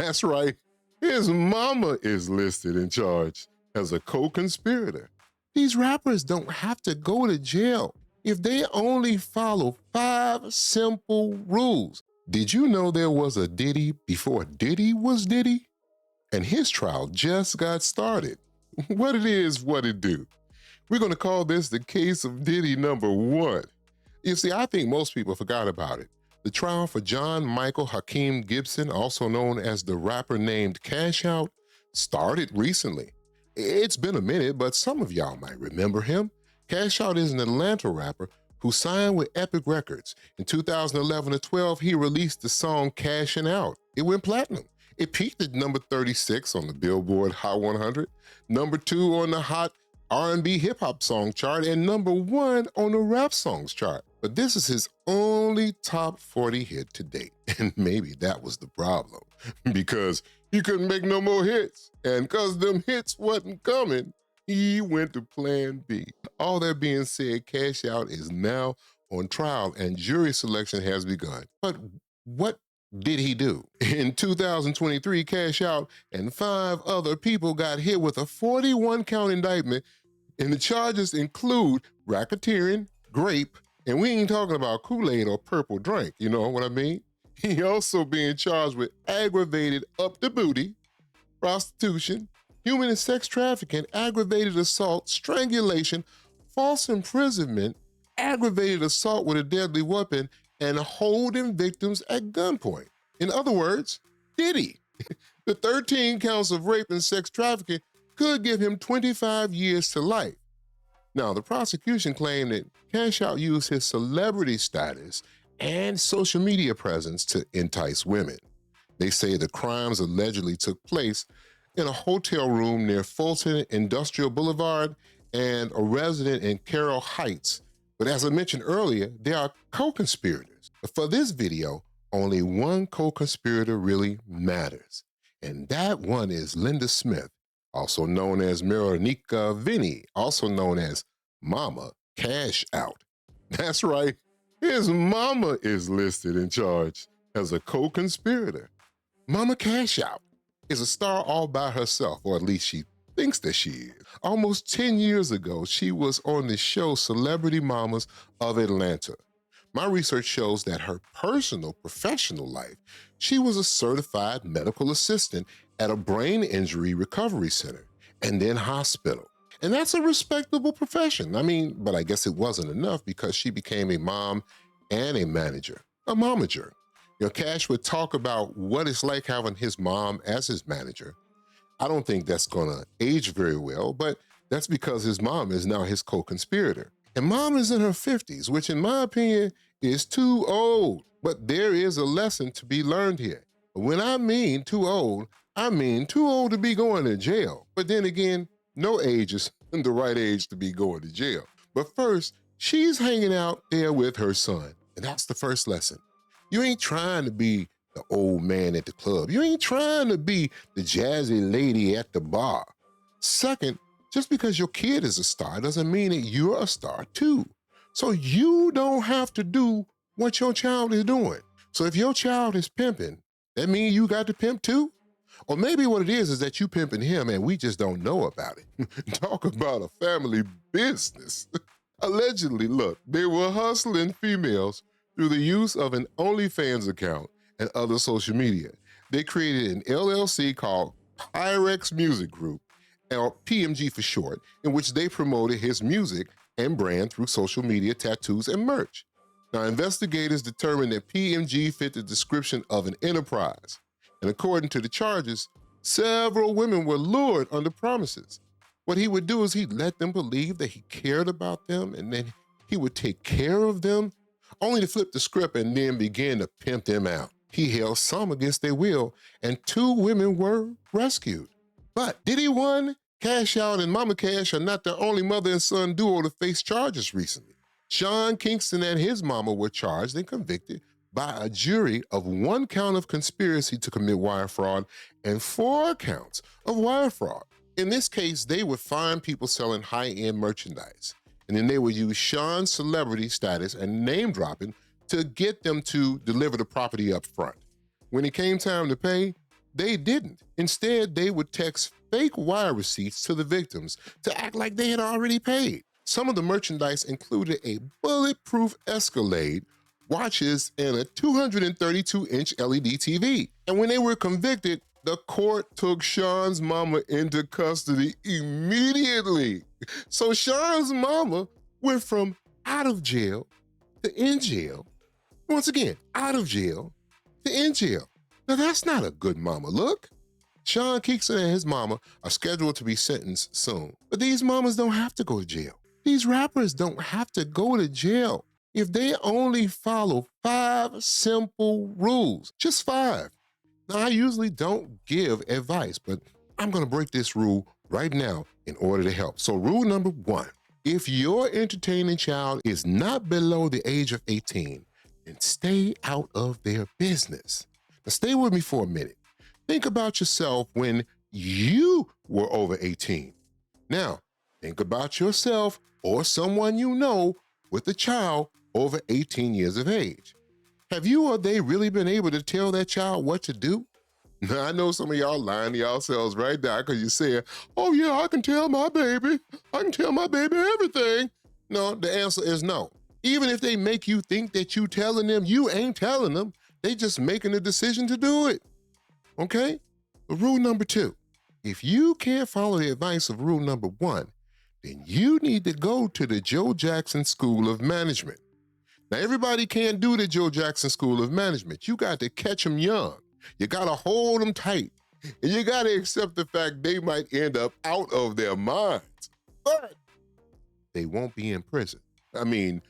That's right. His mama is listed and charged as a co-conspirator. These rappers don't have to go to jail if they only follow 5 simple rules. Did you know there was a Diddy before Diddy was Diddy? And his trial just got started. What it is, what it do. We're going to call this the case of Diddy number 1. You see, I think most people forgot about it. The trial for John Michael Hakeem Gibson, also known as the rapper named Cashin Out, started recently. It's been a minute, but some of y'all might remember him. Cashin Out is an Atlanta rapper who signed with Epic Records. In 2011 or 12, he released the song Cashin Out. It went platinum. It peaked at number 36 on the Billboard Hot 100, number 2 on the Hot R&B hip-hop song chart, and number 1 on the rap songs chart. But this is his only top 40 hit to date. And maybe that was the problem, because he couldn't make no more hits. And because them hits wasn't coming, he went to plan B. All that being said, Cashin Out is now on trial and jury selection has begun. But what did he do? In 2023, Cashin Out and 5 other people got hit with a 41-count indictment, and the charges include racketeering, grape, and we ain't talking about Kool-Aid or purple drink, you know what I mean? He also being charged with aggravated up the booty, prostitution, human and sex trafficking, aggravated assault, strangulation, false imprisonment, aggravated assault with a deadly weapon, and holding victims at gunpoint. In other words, Diddy. The 13 counts of rape and sex trafficking could give him 25 years to life. Now, the prosecution claimed that Cashin Out used his celebrity status and social media presence to entice women. They say the crimes allegedly took place in a hotel room near Fulton Industrial Boulevard and a resident in Carroll Heights. But as I mentioned earlier, they are co-conspirators. But for this video, only one co-conspirator really matters. And that one is Linda Smith, also known as Veronica Vinny, also known as Mama Cashin Out. That's right, his mama is listed and charged as a co-conspirator. Mama Cashin Out is a star all by herself, or at least she thinks that she is. Almost 10 years ago, she was on the show Celebrity Mamas of Atlanta. My research shows that her personal professional life, she was a certified medical assistant at a brain injury recovery center and then hospital. And that's a respectable profession. But I guess it wasn't enough because she became a mom and a manager, a momager. Cash would talk about what it's like having his mom as his manager. I don't think that's gonna age very well, but that's because his mom is now his co-conspirator. And mom is in her 50s, which in my opinion is too old. But there is a lesson to be learned here. When I mean too old, I mean too old to be going to jail. But then again, no age is the right age to be going to jail. But first, she's hanging out there with her son. And that's the first lesson. You ain't trying to be the old man at the club. You ain't trying to be the jazzy lady at the bar. Second, just because your kid is a star doesn't mean that you're a star too. So you don't have to do what your child is doing. So if your child is pimping, that means you got to pimp too? Or maybe what it is that you pimping him and we just don't know about it. Talk about a family business. Allegedly, look, they were hustling females through the use of an OnlyFans account and other social media. They created an LLC called Pyrex Music Group, or PMG for short, in which they promoted his music and brand through social media, tattoos, and merch. Now, investigators determined that PMG fit the description of an enterprise. And according to the charges, several women were lured under promises. What he would do is he'd let them believe that he cared about them and then he would take care of them, only to flip the script and then begin to pimp them out. He held some against their will, and 2 women were rescued. But Diddy 1, Cashin Out, and Mama Cash are not the only mother and son duo to face charges recently. Sean Kingston and his mama were charged and convicted by a jury of 1 count of conspiracy to commit wire fraud and 4 counts of wire fraud. In this case, they would find people selling high-end merchandise, and then they would use Sean's celebrity status and name dropping to get them to deliver the property up front. When it came time to pay, They didn't. Instead, they would text fake wire receipts to the victims to act like they had already paid. Some of the merchandise included a bulletproof Escalade, watches, and a 232-inch LED TV. And when they were convicted, the court took Sean's mama into custody immediately. So Sean's mama went from out of jail to in jail. Once again, out of jail to in jail. Now that's not a good mama look. Sean Kingston and his mama are scheduled to be sentenced soon. But these mamas don't have to go to jail. These rappers don't have to go to jail if they only follow 5 simple rules. Just 5. Now, I usually don't give advice, but I'm going to break this rule right now in order to help. So rule number 1, if your entertaining child is not below the age of 18, then stay out of their business. Now stay with me for a minute. Think about yourself when you were over 18. Now, think about yourself or someone you know with a child over 18 years of age. Have you or they really been able to tell that child what to do? Now, I know some of y'all lying to yourselves right now because you said, oh yeah, I can tell my baby. I can tell my baby everything. No, the answer is no. Even if they make you think that you telling them, you ain't telling them. They just making a decision to do it. Okay? But rule number 2, if you can't follow the advice of rule number 1, then you need to go to the Joe Jackson School of Management. Now, everybody can't do the Joe Jackson School of Management. You got to catch them young. You got to hold them tight. And you got to accept the fact they might end up out of their minds. But they won't be in prison. I mean,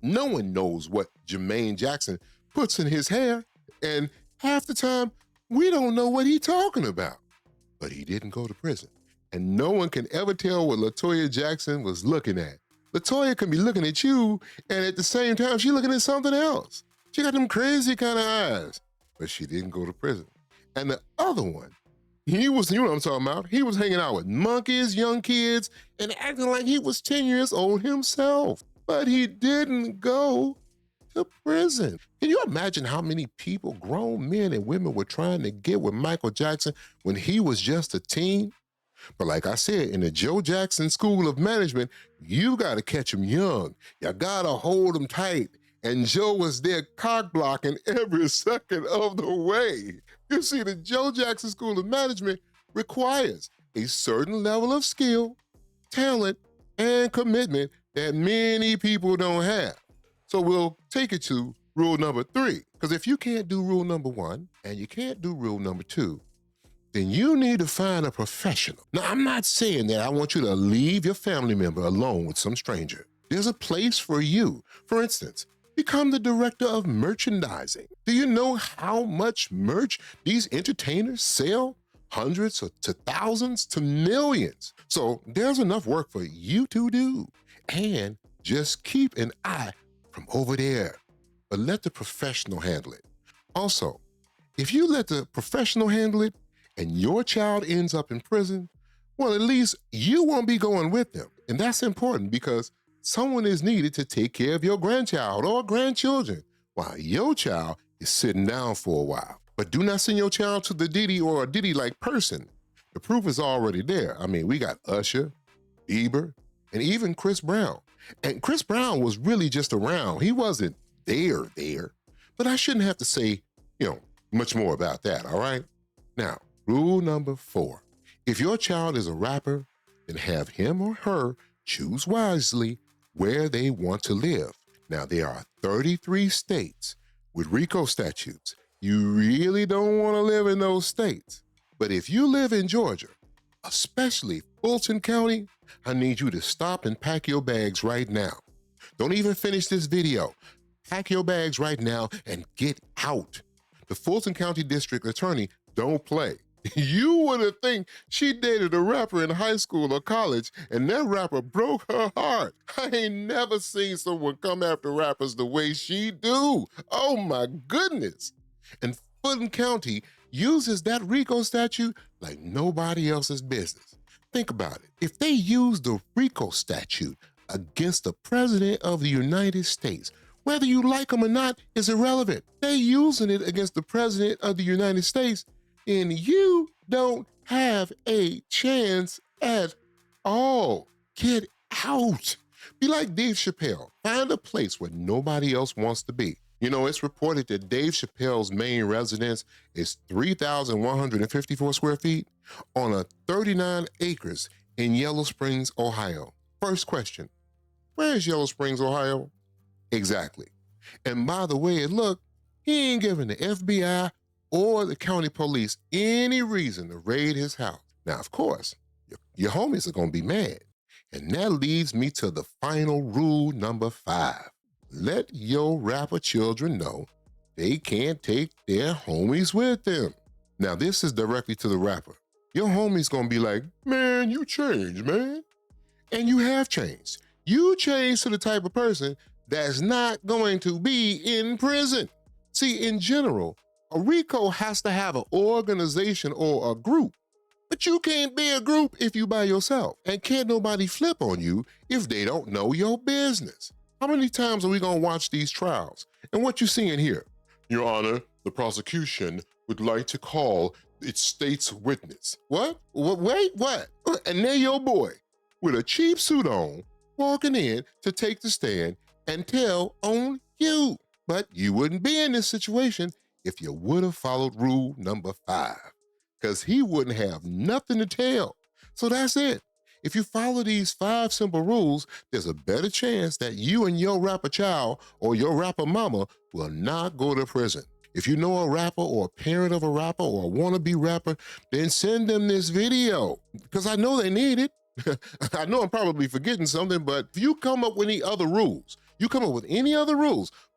no one knows what Jermaine Jackson puts in his hair. And half the time, we don't know what he's talking about. But he didn't go to prison. And no one can ever tell what LaToya Jackson was looking at. LaToya can be looking at you, and at the same time, she's looking at something else. She got them crazy kind of eyes, but she didn't go to prison. And the other one, he was, you know what I'm talking about, he was hanging out with monkeys, young kids, and acting like he was 10 years old himself. But he didn't go to prison. Can you imagine how many people, grown men and women, were trying to get with Michael Jackson when he was just a teen? But like I said, in the Joe Jackson School of Management, you got to catch them young. You got to hold them tight. And Joe was there cock blocking every second of the way. You see, the Joe Jackson School of Management requires a certain level of skill, talent, and commitment that many people don't have. So we'll take it to rule number 3. Because if you can't do rule number 1 and you can't do rule number 2, then you need to find a professional. Now, I'm not saying that I want you to leave your family member alone with some stranger. There's a place for you. For instance, become the director of merchandising. Do you know how much merch these entertainers sell? Hundreds to thousands to millions. So there's enough work for you to do. And just keep an eye from over there, but let the professional handle it. Also, if you let the professional handle it, and your child ends up in prison, well, at least you won't be going with them. And that's important because someone is needed to take care of your grandchild or grandchildren while your child is sitting down for a while. But do not send your child to the Diddy or a Diddy-like person. The proof is already there. I mean, we got Usher, Bieber, and even Chris Brown. And Chris Brown was really just around. He wasn't there. But I shouldn't have to say, much more about that, all right? Now, rule number 4, if your child is a rapper, then have him or her choose wisely where they want to live. Now, there are 33 states with Rico statutes. You really don't want to live in those states. But if you live in Georgia, especially Fulton County, I need you to stop and pack your bags right now. Don't even finish this video. Pack your bags right now and get out. The Fulton County District Attorney don't play. You wouldn't think she dated a rapper in high school or college and that rapper broke her heart. I ain't never seen someone come after rappers the way she do. Oh my goodness. And Fulton County uses that Rico statute like nobody else's business. Think about it. If they use the Rico statute against the President of the United States, whether you like him or not is irrelevant. They using it against the President of the United States and you don't have a chance at all. Get out. Be like Dave Chappelle. Find a place where nobody else wants to be. You know, it's reported that Dave Chappelle's main residence is 3,154 square feet on 39 acres in Yellow Springs, Ohio. First question, where is Yellow Springs, Ohio? Exactly. And by the way it looked, he ain't giving the FBI or the county police any reason to raid his house. Now, of course, your homies are gonna be mad. And that leads me to the final rule number 5. Let your rapper children know they can't take their homies with them. Now, this is directly to the rapper. Your homie's gonna be like, man, you changed, man. And you have changed. You changed to the type of person that's not going to be in prison. See, in general, a Rico has to have an organization or a group. But you can't be a group if you by yourself. And can't nobody flip on you if they don't know your business. How many times are we gonna watch these trials? And what you seeing here? Your Honor, the prosecution would like to call its state's witness. What? Wait, what? And there your boy, with a cheap suit on, walking in to take the stand and tell on you. But you wouldn't be in this situation if you would have followed rule number 5, because he wouldn't have nothing to tell. So that's it. If you follow these 5 simple rules, there's a better chance that you and your rapper child or your rapper mama will not go to prison. If you know a rapper or a parent of a rapper or a wannabe rapper, then send them this video, because I know they need it. I know I'm probably forgetting something, but if you come up with any other rules,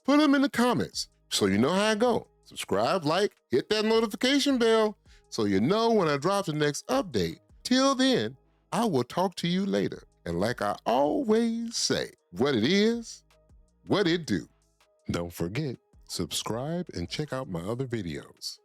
put them in the comments so you know how I go. Subscribe, like, hit that notification bell so you know when I drop the next update. Till then, I will talk to you later. And like I always say, what it is, what it do. Don't forget, subscribe and check out my other videos.